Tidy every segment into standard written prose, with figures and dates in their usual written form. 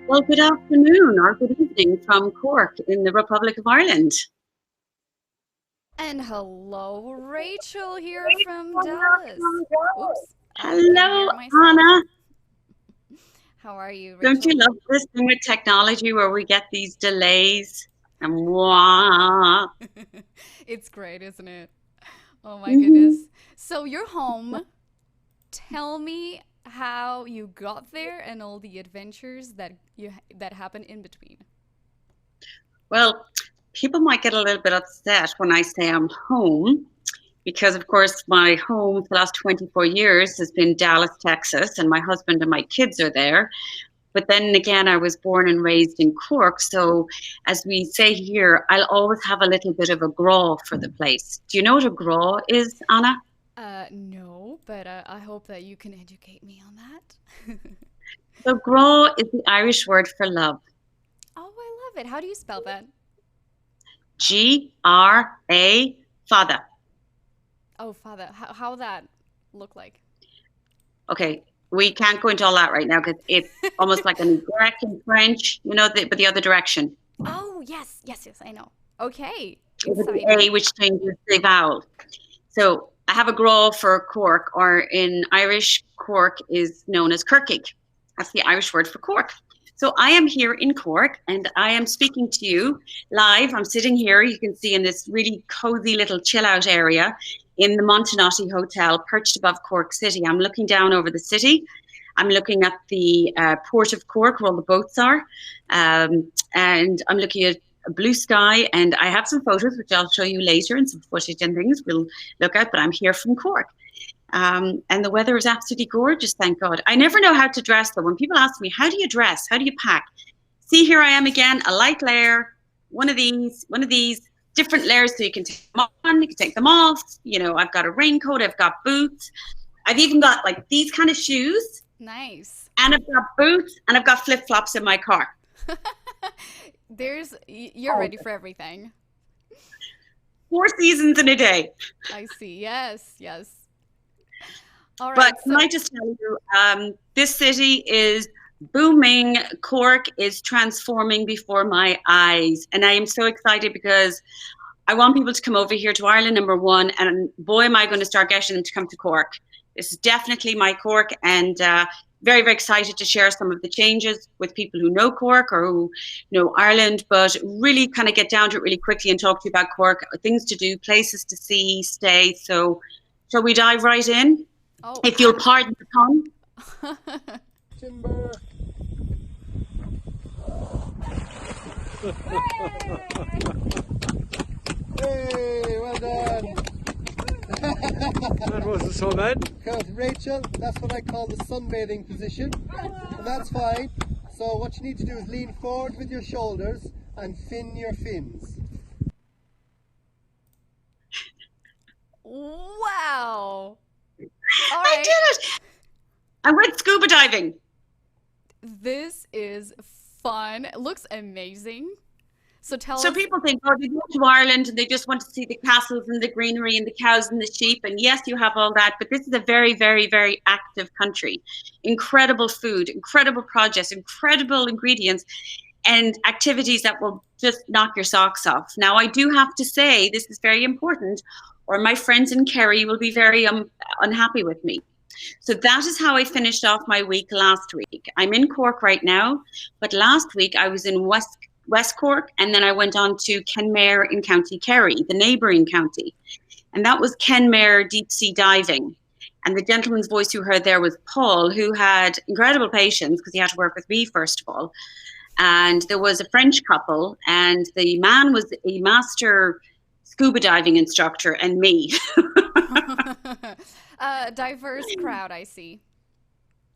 Well, good afternoon or good evening from Cork in the Republic of Ireland. And hello, Rachel here from Dallas. Oops, I couldn't Hello, hear myself. Anna. How are you, Don't you Rachel? love this thing with technology where we get these delays? And wah. It's great, isn't it? Oh my Mhm. goodness. So you're home. Tell me how you got there and all the adventures that happened in between. Well, people might get a little bit upset when I say I'm home because, of course, my home for the last 24 years has been Dallas, Texas, and my husband and my kids are there. But then again, I was born and raised in Cork. So, as we say here, I'll always have a little bit of a graw for the place. Do you know what a graw is, Anna? No, but I hope that you can educate me on that. So, graw is the Irish word for love. Oh, I love it. How do you spell that? Gra, father. Oh, father. How that look like? Okay, we can't go into all that right now because it's almost like an Y in French, but the other direction. Oh, yes, yes, yes, I know. Okay, With the exciting. A, which changes the vowel. So I have a graw for Cork, or in Irish, Cork is known as Kirkig. That's the Irish word for Cork. So I am here in Cork and I am speaking to you live. I'm sitting here, you can see, in this really cozy little chill out area in the Montenotte Hotel, perched above Cork City. I'm looking down over the city. I'm looking at the port of Cork where all the boats are. And I'm looking at a blue sky, and I have some photos which I'll show you later and some footage and things we'll look at, but I'm here from Cork. And the weather is absolutely gorgeous, thank God. I never know how to dress though. When people ask me, how do you dress? How do you pack? See, here I am again, a light layer, one of these different layers so you can take them on, you can take them off. I've got a raincoat, I've got boots. I've even got like these kind of shoes, Nice. and I've got boots, and I've got flip-flops in my car. You're ready for everything. Four seasons in a day. I see. Yes, yes. All But right. can I So, just tell you, this city is booming. Cork is transforming before my eyes. And I am so excited because I want people to come over here to Ireland, number one. And boy, am I going to start getting them to come to Cork. This is definitely my Cork. And very, very excited to share some of the changes with people who know Cork or who know Ireland, but really kind of get down to it really quickly and talk to you about Cork, things to do, places to see, stay. So shall we dive right in? oh, If you'll pardon the pun. Timber. Hey, well done. That wasn't so bad. Because Rachel, that's what I call the sunbathing position. And that's fine. So what you need to do is lean forward with your shoulders and fin your fins. wow. All I right. did it. I went scuba diving. This is fun. It looks amazing. So tell So us. people think, oh, they go to Ireland and they just want to see the castles and the greenery and the cows and the sheep. And yes, you have all that, but this is a very, very, very active country. Incredible food, incredible produce, incredible ingredients, and activities that will just knock your socks off. Now, I do have to say, this is very important, or my friends in Kerry will be very unhappy with me. So that is how I finished off my week last week. I'm in Cork right now, but last week I was in West Cork, and then I went on to Kenmare in County Kerry, the neighbouring county. And that was Kenmare deep sea diving. And the gentleman's voice you heard there was Paul, who had incredible patience because he had to work with me, first of all. And there was a French couple, and the man was a master scuba diving instructor, and me. Diverse crowd, I see.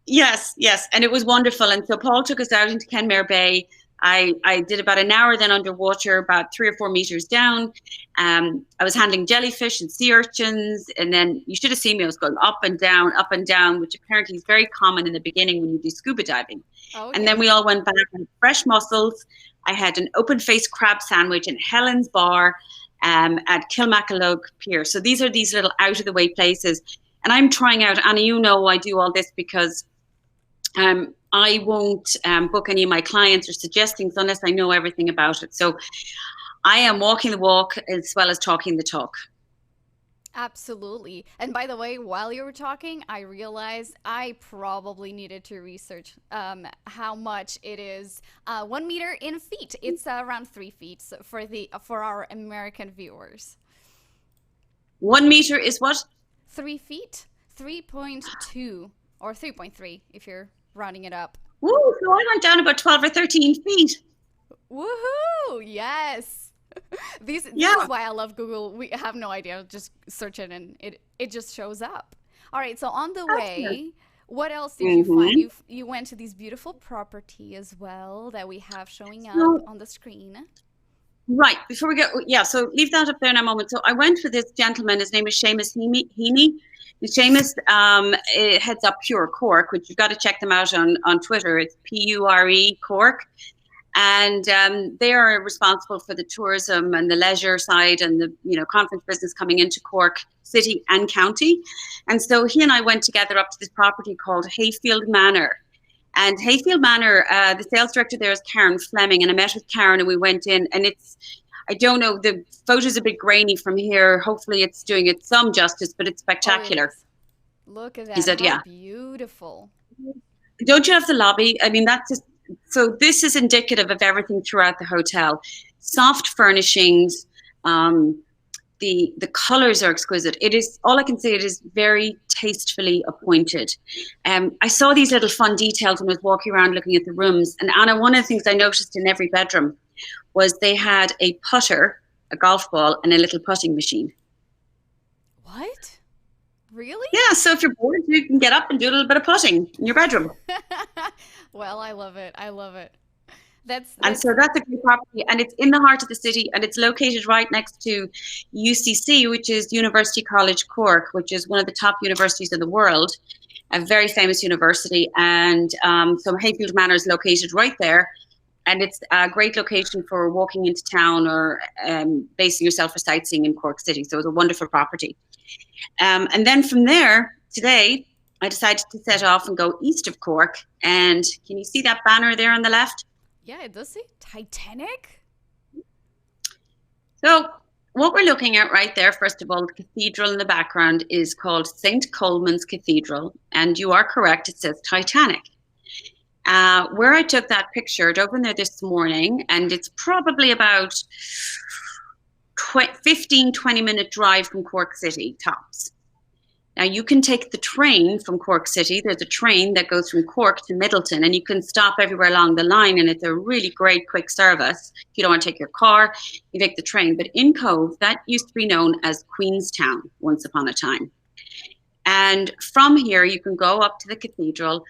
Yes, yes. And it was wonderful. And so Paul took us out into Kenmare Bay. I did about an hour then underwater, about 3 or 4 meters down. I was handling jellyfish and sea urchins. And then you should have seen me. I was going up and down, which apparently is very common in the beginning when you do scuba diving. Okay. And then we all went back on fresh mussels. I had an open-faced crab sandwich in Helen's Bar at Kilmacalogue Pier. So these are these little out-of-the-way places. And I'm trying out, Anna, you know I do all this because I won't book any of my clients or suggest things unless I know everything about it. So I am walking the walk as well as talking the talk. Absolutely. And by the way, while you were talking, I realized I probably needed to research how much it is. 1 meter in feet. It's around 3 feet for our American viewers. 1 meter is what? 3 feet. 3.2 or 3.3 if you're rounding it up. Woo, so I went down about 12 or 13 feet. Woohoo! Yes. This is why I love Google. We have no idea. Just search it and it just shows up. All right. So on the way, what else did you find? You went to this beautiful property as well that we have showing up on the screen. Right. Before we go, so leave that up there in a moment. So I went with this gentleman. His name is Seamus Heaney. Seamus heads up Pure Cork, which you've got to check them out on Twitter. It's Pure Cork. And they are responsible for the tourism and the leisure side and the conference business coming into Cork City and County. And so he and I went together up to this property called Hayfield Manor. And Hayfield Manor, the sales director there is Karen Fleming, and I met with Karen and we went in, and I don't know, the photo's a bit grainy from here. Hopefully it's doing it some justice, but it's spectacular. Oh, look at that. He said, How beautiful. Don't you have the lobby? I mean, that's just, so this is indicative of everything throughout the hotel. Soft furnishings, the colors are exquisite. It is, all I can say, it is very tastefully appointed. I saw these little fun details when I was walking around looking at the rooms. And Anna, one of the things I noticed in every bedroom was they had a putter, a golf ball, and a little putting machine. What? Really? Yeah, so if you're bored, you can get up and do a little bit of putting in your bedroom. Well, I love it. I love it. And so that's a great property, and it's in the heart of the city, and it's located right next to UCC, which is University College Cork, which is one of the top universities in the world, a very famous university. And so Hayfield Manor is located right there, and it's a great location for walking into town or basing yourself for sightseeing in Cork City. So it's a wonderful property. And then from there, today, I decided to set off and go east of Cork. And can you see that banner there on the left? Yeah, it does say Titanic. So what we're looking at right there, first of all, the cathedral in the background is called St. Colman's Cathedral. And you are correct, it says Titanic. Where I took that picture, I opened there this morning, and it's probably about 15, 20-minute drive from Cork City, tops. Now, you can take the train from Cork City. There's a train that goes from Cork to Middleton, and you can stop everywhere along the line, and it's a really great quick service. If you don't want to take your car, you take the train. But in Cobh, that used to be known as Queenstown once upon a time. And from here, you can go up to the cathedral.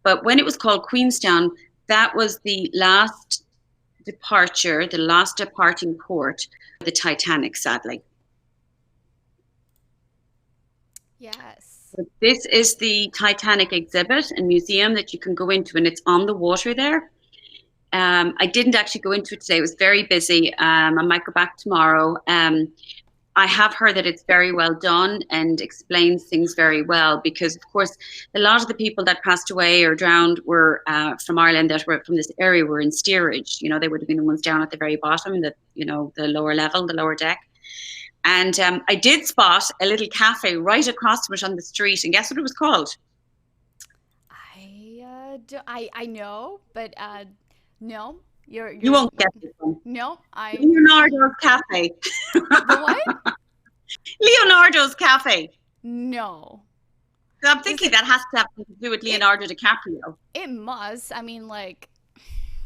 But when it was called Queenstown, that was the last departure, the last departing port of the Titanic, sadly. Yes. So this is the Titanic exhibit and museum that you can go into, and it's on the water there. I didn't actually go into it today. It was very busy. I might go back tomorrow. I have heard that it's very well done and explains things very well, because, of course, a lot of the people that passed away or drowned were from Ireland, that were from this area, were in steerage. You know, they would have been the ones down at the very bottom, the lower level, the lower deck. And I did spot a little cafe right across from it on the street, and guess what it was called? I know, but no. You won't get this one. No, Leonardo's Cafe. the what? Leonardo's Cafe. No. So I'm thinking that has to have something to do with Leonardo DiCaprio. It must. I mean, like,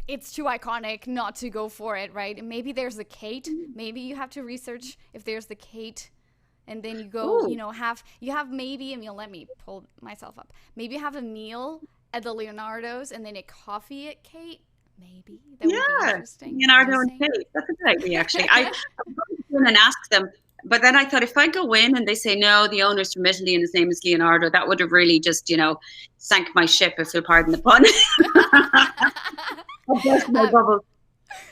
it's too iconic not to go for it, right? Maybe there's the Kate. Maybe you have to research if there's the Kate, and then you go, Ooh. you have maybe a meal. Let me pull myself up. Maybe you have a meal at the Leonardo's and then a coffee at Kate. Maybe that would be interesting. Leonardo and Kate. That's a good idea, actually. I was going to go in and ask them, but then I thought if I go in and they say no, the owner's from Italy and his name is Leonardo, that would have really just, sank my ship, if you'll pardon the pun. I'll burst my bubble.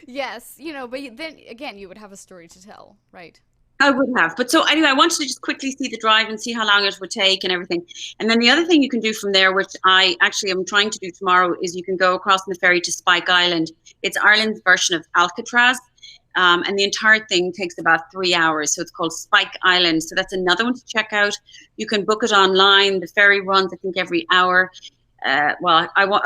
Yes, but then again, you would have a story to tell, right? I would have. But so anyway, I wanted to just quickly see the drive and see how long it would take and everything. And then the other thing you can do from there, which I actually am trying to do tomorrow, is you can go across on the ferry to Spike Island. It's Ireland's version of Alcatraz. And the entire thing takes about 3 hours. So it's called Spike Island. So that's another one to check out. You can book it online. The ferry runs, I think, every hour. I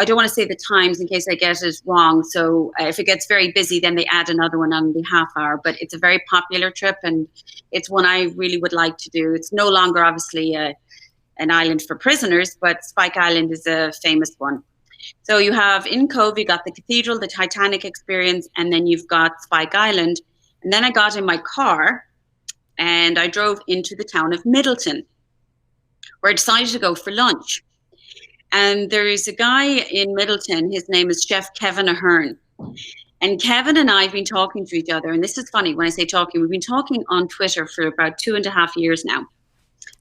don't want to say the times in case I get it wrong. So if it gets very busy, then they add another one on the half hour. But it's a very popular trip, and it's one I really would like to do. It's no longer obviously an island for prisoners, but Spike Island is a famous one. So you have in Cobh, you got the cathedral, the Titanic experience, and then you've got Spike Island. And then I got in my car and I drove into the town of Middleton, where I decided to go for lunch. And there is a guy in Middleton, his name is Chef Kevin Ahern. And Kevin and I have been talking to each other. And this is funny when I say talking, we've been talking on Twitter for about 2.5 years now.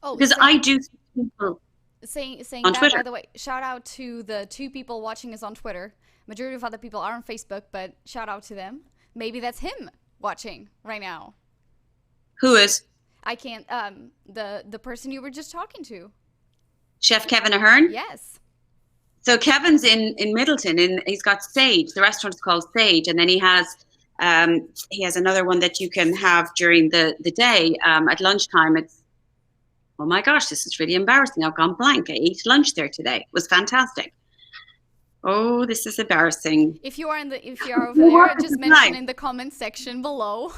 Oh, because I do see people saying on that, Twitter. by the way, shout out to the 2 people watching us on Twitter. Majority of other people are on Facebook, but shout out to them. Maybe that's him watching right now. Who is? I can't, the person you were just talking to. Chef Kevin Ahern? Yes. So Kevin's in Middleton, and he's got Sage. The restaurant's called Sage, and then he has another one that you can have during the day at lunchtime. It's, oh my gosh, this is really embarrassing. I've gone blank. I ate lunch there today. It was fantastic. Oh, this is embarrassing. If you are over there, just mention in the comment section below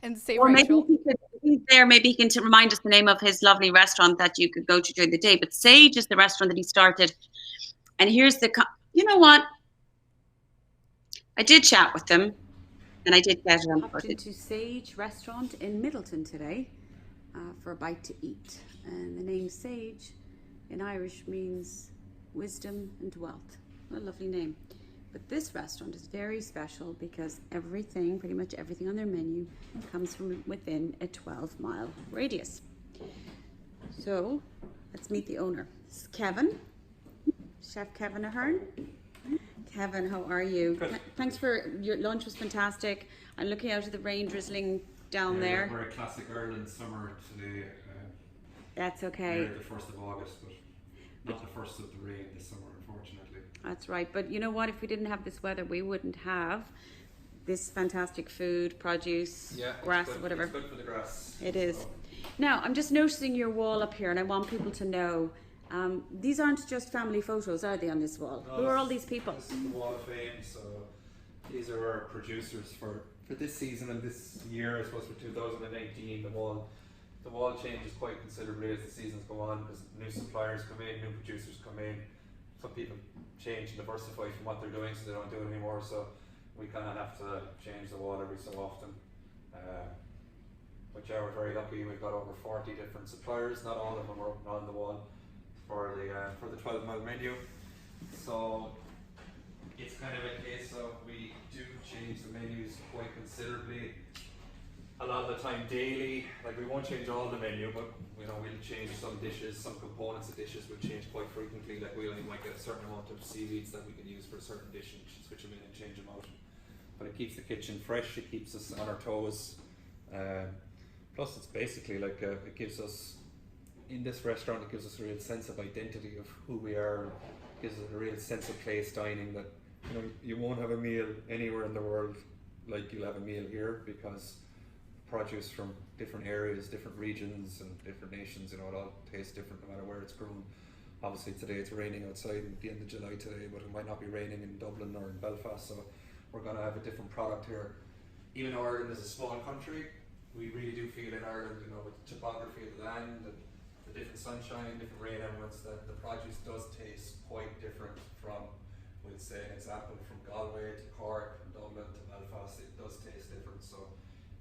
and say or Rachel. Maybe if he's there, maybe he can remind us the name of his lovely restaurant that you could go to during the day. But Sage is the restaurant that he started. And here's you know what? I did chat with them, and I did get it on Popped into Sage restaurant in Middleton today for a bite to eat. And the name Sage in Irish means wisdom and wealth. What a lovely name. But this restaurant is very special because pretty much everything on their menu comes from within a 12-mile radius. So let's meet the owner. This is Kevin, Chef Kevin Ahern. Kevin, how are you? Good. Thanks for your lunch, was fantastic. I'm looking out at the rain drizzling down there. We're a classic Ireland summer today. That's okay. Near the 1st of August, but not the first of the rain this summer, unfortunately. That's right. But you know what? If we didn't have this weather, we wouldn't have this fantastic food, produce, grass, it's good, whatever. It's good for the grass. It is. Now, I'm just noticing your wall up here, and I want people to know these aren't just family photos, are they, on this wall? No, who are all these people? This is the Wall of Fame, so these are our producers for this season and this year, I suppose, for 2018. The wall changes quite considerably as the seasons go on because new suppliers come in, new producers come in. Some people change and diversify from what they're doing, so they don't do it anymore. So we kind of have to change the wall every so often. But yeah, we're very lucky. We've got over 40 different suppliers. Not all of them are on the wall for the 12-mile menu. So it's kind of a case of we do change the menus quite considerably. A lot of the time daily, like we won't change all the menu, but we'll change some dishes, some components of dishes we'll change quite frequently. Like we only might get a certain amount of seaweeds that we can use for a certain dish and switch them in and change them out. But it keeps the kitchen fresh, it keeps us on our toes. Plus it's basically like it gives us, in this restaurant, it gives us a real sense of identity of who we are. It gives us a real sense of place dining that you won't have a meal anywhere in the world like you'll have a meal here, because produce from different areas, different regions and different nations, it all tastes different no matter where it's grown. Obviously today it's raining outside at the end of July today, but it might not be raining in Dublin or in Belfast, so we're going to have a different product here. Even though Ireland is a small country, we really do feel in Ireland, you know, with the topography of the land, the different sunshine, different rain elements, that the produce does taste quite different from, we'll say an example, from Galway to Cork, from Dublin to Belfast. It does taste different. So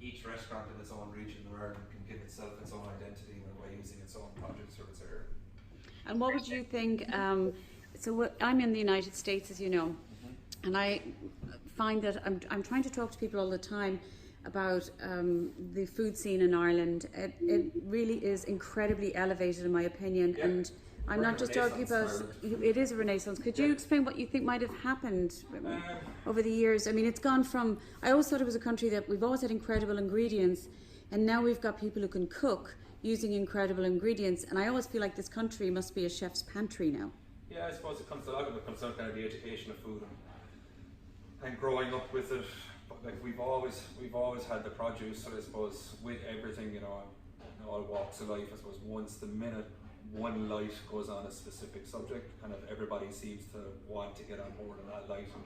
each restaurant in its own region of Ireland can give itself its own identity by using its own produce or its area. And what would you think? I'm in the United States, as you know, and I find that I'm trying to talk to people all the time about the food scene in Ireland. It really is incredibly elevated, in my opinion, and I'm not just talking about it is a renaissance. Could you explain what you think might have happened over the years? I mean, it's gone from, I always thought it was a country that we've always had incredible ingredients, and now we've got people who can cook using incredible ingredients, and I always feel like this country must be a chef's pantry now. Yeah, I suppose it comes a lot of it comes down to kind of the education of food and growing up with it. But like we've always had the produce, so I suppose with everything, you know, in all walks of life, I suppose once the minute one light goes on a specific subject, kind of everybody seems to want to get on board on that light. And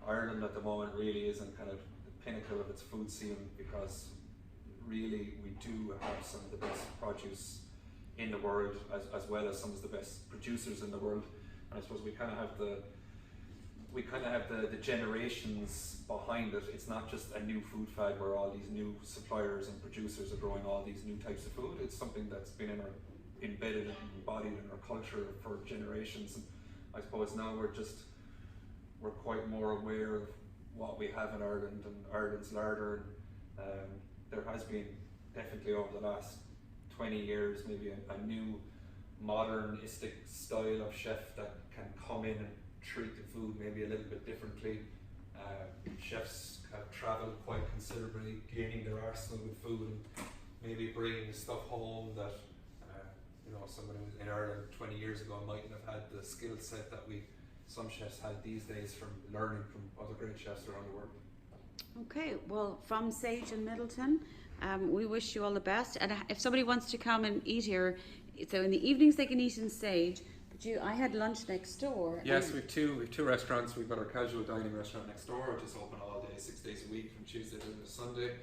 Ireland at the moment really is in kind of the pinnacle of its food scene, because really we do have some of the best produce in the world, as well as some of the best producers in the world. And I suppose we kind of have the generations behind it. It's not just a new food fad where all these new suppliers and producers are growing all these new types of food. It's something that's been embedded and embodied in our culture for generations. And I suppose now we're quite more aware of what we have in Ireland and Ireland's larder. There has been definitely over the last 20 years maybe a new modernistic style of chef that can come in and treat the food maybe a little bit differently. Chefs have travelled quite considerably, gaining their arsenal with food and maybe bringing stuff home that you know, someone in Ireland 20 years ago mightn't have had the skill set that some chefs had these days from learning from other great chefs around the world. Okay, well, from Sage in Middleton, we wish you all the best. And if somebody wants to come and eat here, so in the evenings they can eat in Sage. But I had lunch next door. Yes, we have two restaurants. We've got our casual dining restaurant next door, which is open all day, 6 days a week, from Tuesday to Sunday.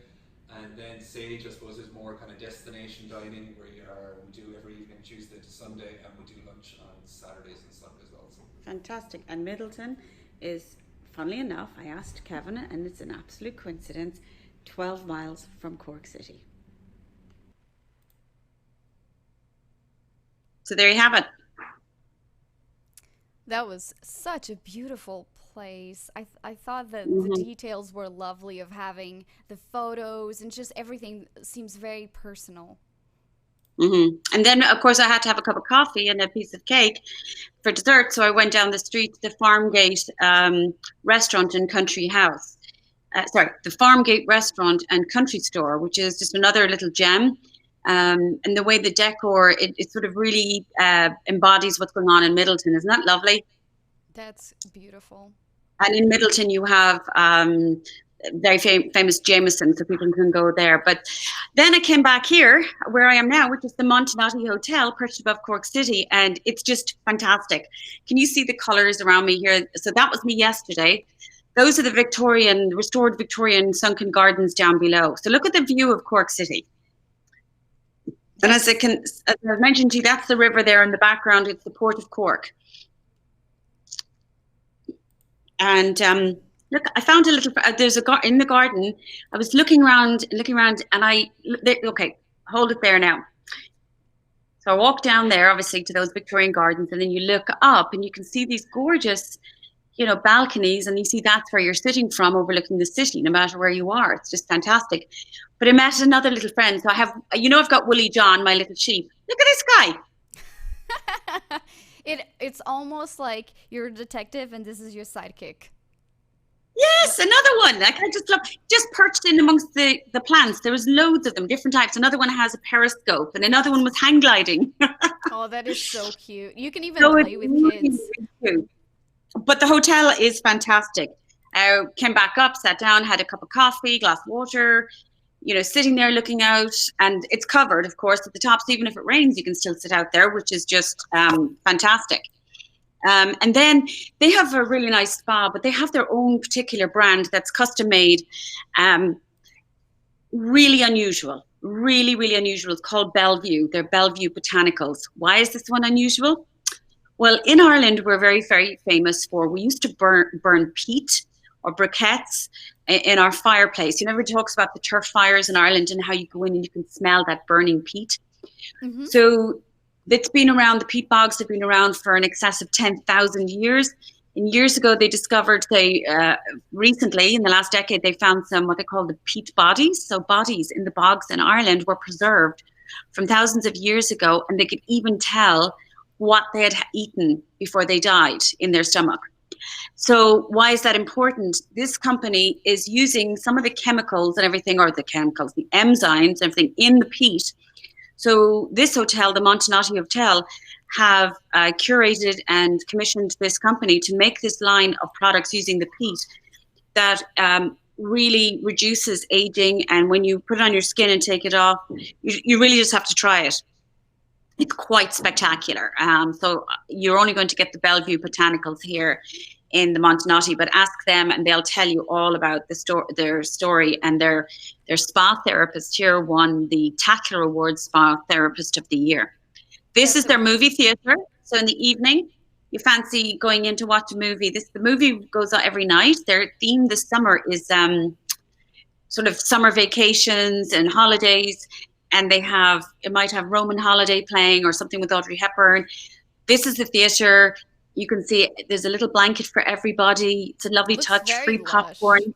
And then Sage, I suppose, is more kind of destination dining, where we do every evening, Tuesday to Sunday, and we do lunch on Saturdays and Sundays also. Fantastic. And Middleton is, funnily enough, I asked Kevin, and it's an absolute coincidence, 12 miles from Cork City. So there you have it. That was such a beautiful place. I thought that the details were lovely, of having the photos, and just everything seems very personal. And then, of course, I had to have a cup of coffee and a piece of cake for dessert. So I went down the street to the Farmgate restaurant and country house. The Farmgate restaurant and country store, which is just another little gem. And the way the decor, it sort of really embodies what's going on in Middleton. Isn't that lovely? That's beautiful. And in Middleton, you have very famous Jameson, so people can go there. But then I came back here, where I am now, which is the Montenotte Hotel, perched above Cork City, and it's just fantastic. Can you see the colours around me here? So that was me yesterday. Those are the restored Victorian sunken gardens down below. So look at the view of Cork City. And as I mentioned to you, that's the river there in the background. It's the Port of Cork. And look, I found a little. There's in the garden. I was looking around, and okay, hold it there now. So I walked down there, obviously, to those Victorian gardens, and then you look up, and you can see these gorgeous, balconies, and you see that's where you're sitting from, overlooking the city, no matter where you are. It's just fantastic. But I met another little friend. So I've got Woolly John, my little sheep. Look at this guy. It's almost like you're a detective and this is your sidekick. Yes, another one. Like I just perched in amongst the plants. There was loads of them, different types. Another one has a periscope, and another one was hang gliding. Oh, that is so cute. You can even play with kids. Really, but the hotel is fantastic. I came back up, sat down, had a cup of coffee, glass of water, sitting there looking out, and it's covered, of course, at the top. So even if it rains, you can still sit out there, which is just fantastic. And then they have a really nice spa, but they have their own particular brand that's custom made. Really unusual, really, really unusual. It's called Bellevue. They're Bellevue Botanicals. Why is this one unusual? Well, in Ireland, we're very, very famous for, we used to burn peat or briquettes in our fireplace. You know, everybody talks about the turf fires in Ireland and how you go in and you can smell that burning peat. Mm-hmm. So it's been around, the peat bogs have been around for an excess of 10,000 years. And years ago, they discovered, recently, in the last decade, they found some what they call the peat bodies. So bodies in the bogs in Ireland were preserved from thousands of years ago, and they could even tell what they had eaten before they died in their stomach. So why is that important? This company is using some of the chemicals and everything, or the chemicals, the enzymes, everything in the peat. So this hotel, the Montenotte Hotel, have curated and commissioned this company to make this line of products using the peat that really reduces aging. And when you put it on your skin and take it off, you really just have to try it. It's quite spectacular. So you're only going to get the Bellevue Botanicals here in the Montenotte, but ask them and they'll tell you all about their story. And their spa therapist here won the Tackler Award Spa Therapist of the Year. This is their movie theater. So in the evening, you fancy going in to watch a movie. The movie goes out every night. Their theme this summer is sort of summer vacations and holidays. And it might have Roman Holiday playing or something with Audrey Hepburn. This is the theater. You can see there's a little blanket for everybody. It's a lovely touch, free popcorn.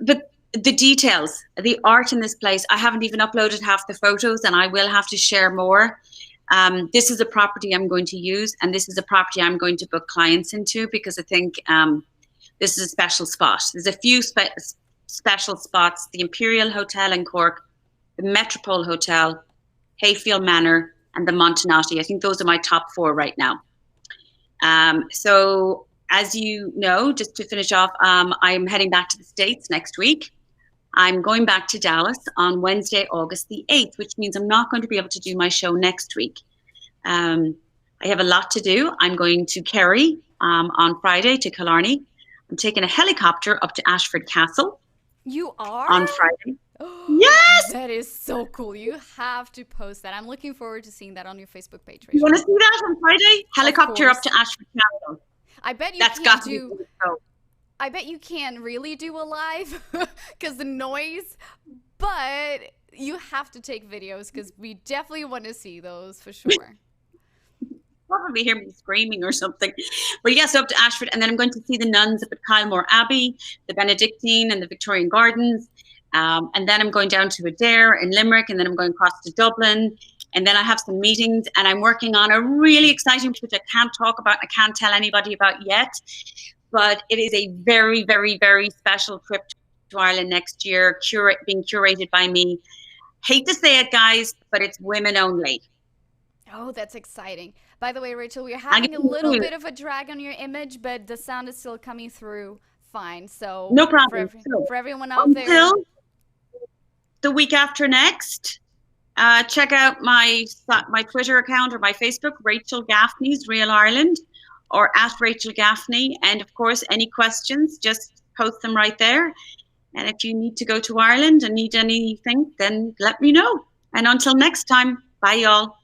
But the details, the art in this place, I haven't even uploaded half the photos and I will have to share more. This is a property I'm going to use, and this is a property I'm going to book clients into because I think this is a special spot. There's a few special spots: the Imperial Hotel in Cork, the Metropole Hotel, Hayfield Manor, and the Montenotte. I think those are my top 4 right now. So as you know, just to finish off, I'm heading back to the States next week. I'm going back to Dallas on Wednesday, August the 8th, which means I'm not going to be able to do my show next week. I have a lot to do. I'm going to Kerry on Friday to Killarney. I'm taking a helicopter up to Ashford Castle. You are? On Friday. Yes! That is so cool. You have to post that. I'm looking forward to seeing that on your Facebook page. You want to see that on Friday? Helicopter up to Ashford Castle. I bet you That's got to be the show. I bet you can't really do a live because the noise, but you have to take videos because we definitely want to see those for sure. Probably hear me screaming or something. But yes, up to Ashford, and then I'm going to see the nuns up at Kylemore Abbey, the Benedictine and the Victorian Gardens. And then I'm going down to Adair in Limerick, and then I'm going across to Dublin. And then I have some meetings, and I'm working on a really exciting project I can't talk about, I can't tell anybody about yet. But it is a very, very, very special trip to Ireland next year, being curated by me. Hate to say it, guys, but it's women only. Oh, that's exciting. By the way, Rachel, we're having a little bit of a drag on your image, but the sound is still coming through fine. So no problem. For everyone out there. Until the week after next, check out my Twitter account or my Facebook, Rachel Gaffney's Real Ireland, or at Rachel Gaffney. And of course, any questions, just post them right there. And if you need to go to Ireland and need anything, then let me know. And until next time, bye y'all.